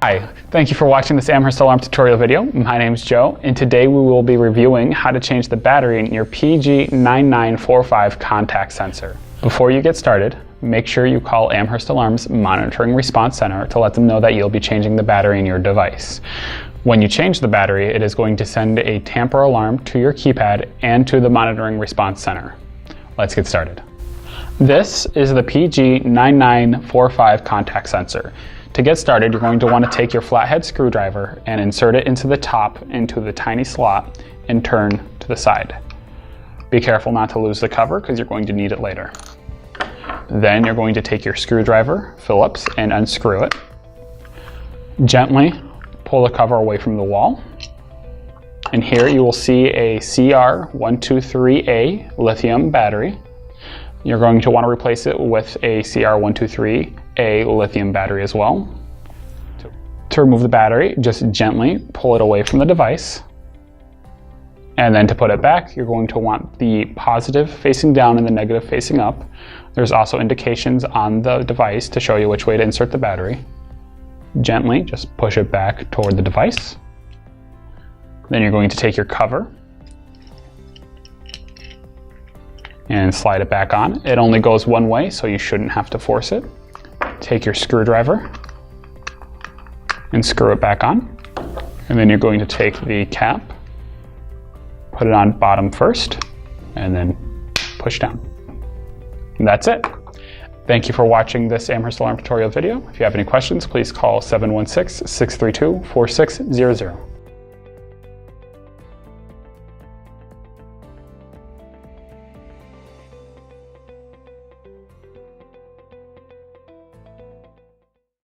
Hi, thank you for watching this Amherst alarm tutorial video. My name is Joe, and today we will be reviewing how to change the battery in your PG9945 contact sensor. Before you get started, make sure you call Amherst Alarm's Monitoring Response Center to let them know that you'll be changing the battery in your device. When you change the battery, it is going to send a tamper alarm to your keypad and to the Monitoring Response Center. Let's get started. This is the PG9945 contact sensor. To get started, you're going to want to take your flathead screwdriver and insert it into the top into the tiny slot and turn to the side. Be careful not to lose the cover because you're going to need it later. Then you're going to take your screwdriver, Phillips, and unscrew it. Gently pull the cover away from the wall. And here you will see a CR123A lithium battery. You're going to want to replace it with a CR123A lithium battery as well. To remove the battery, just gently pull it away from the device. And then to put it back, you're going to want the positive facing down and the negative facing up. There's also indications on the device to show you which way to insert the battery. Gently just push it back toward the device. Then you're going to take your cover and slide it back on. It only goes one way, so you shouldn't have to force it. Take your screwdriver and screw it back on. And then you're going to take the cap, put it on bottom first, and then push down. And that's it. Thank you for watching this Amherst Alarm tutorial video. If you have any questions, please call 716-632-4600.